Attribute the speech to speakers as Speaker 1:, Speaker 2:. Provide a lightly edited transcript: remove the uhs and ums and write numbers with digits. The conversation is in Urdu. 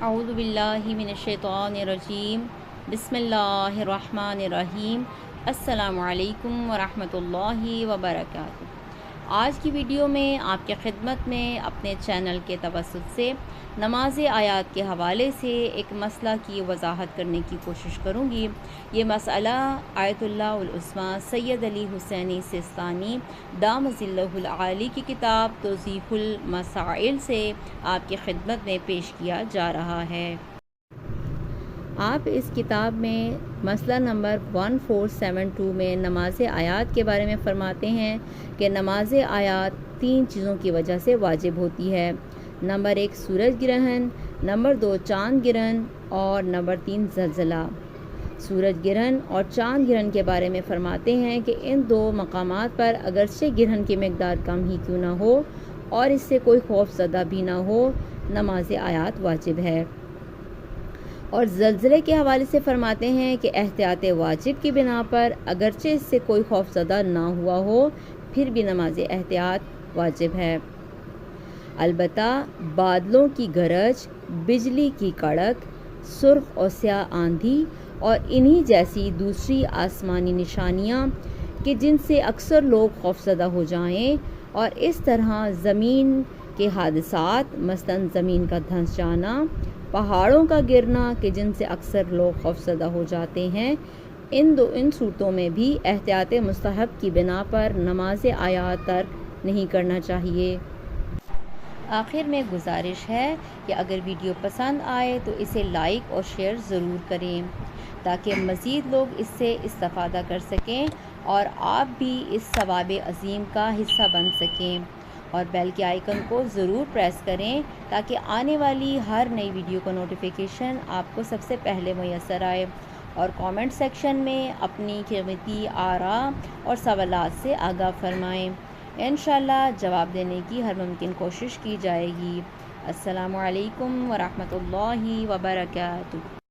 Speaker 1: اعوذ باللہ من الشیطان الرجیم بسم اللہ الرحمن الرحیم السلام علیکم ورحمۃ اللہ وبرکاتہ۔ آج کی ویڈیو میں آپ کی خدمت میں اپنے چینل کے توسط سے نماز آیات کے حوالے سے ایک مسئلہ کی وضاحت کرنے کی کوشش کروں گی۔ یہ مسئلہ آیت اللہ العظمیٰ سید علی حسینی سیستانی دامت ظلہ العالی کی کتاب توضیح المسائل سے آپ کی خدمت میں پیش کیا جا رہا ہے۔ آپ اس کتاب میں مسئلہ نمبر 1472 میں نماز آیات کے بارے میں فرماتے ہیں کہ نماز آیات 3 چیزوں کی وجہ سے واجب ہوتی ہے۔ نمبر 1 سورج گرہن، نمبر 2 چاند گرہن اور نمبر 3 زلزلہ۔ سورج گرہن اور چاند گرہن کے بارے میں فرماتے ہیں کہ ان 2 مقامات پر اگرچہ گرہن کی مقدار کم ہی کیوں نہ ہو اور اس سے کوئی خوف زدہ بھی نہ ہو، نماز آیات واجب ہے۔ اور زلزلے کے حوالے سے فرماتے ہیں کہ احتیاط واجب کی بنا پر اگرچہ اس سے کوئی خوف زدہ نہ ہوا ہو پھر بھی نماز احتیاط واجب ہے۔ البتہ بادلوں کی گرج، بجلی کی کڑک، سرخ اور سیاہ آندھی اور انہی جیسی دوسری آسمانی نشانیاں کہ جن سے اکثر لوگ خوفزدہ ہو جائیں، اور اس طرح زمین کے حادثات مثلاً زمین کا دھنس جانا، پہاڑوں کا گرنا کہ جن سے اکثر لوگ خوفزدہ ہو جاتے ہیں، ان صورتوں میں بھی احتیاط مستحب کی بنا پر نماز آیات ترک نہیں کرنا چاہیے۔ آخر میں گزارش ہے کہ اگر ویڈیو پسند آئے تو اسے لائک اور شیئر ضرور کریں تاکہ مزید لوگ اس سے استفادہ کر سکیں اور آپ بھی اس ثواب عظیم کا حصہ بن سکیں، اور بیل کے آئیکن کو ضرور پریس کریں تاکہ آنے والی ہر نئی ویڈیو کا نوٹیفیکیشن آپ کو سب سے پہلے میسر آئے، اور کامنٹ سیکشن میں اپنی قیمتی آراء اور سوالات سے آگاہ فرمائیں۔ انشاءاللہ جواب دینے کی ہر ممکن کوشش کی جائے گی۔ السلام علیکم ورحمۃ اللہ وبرکاتہ۔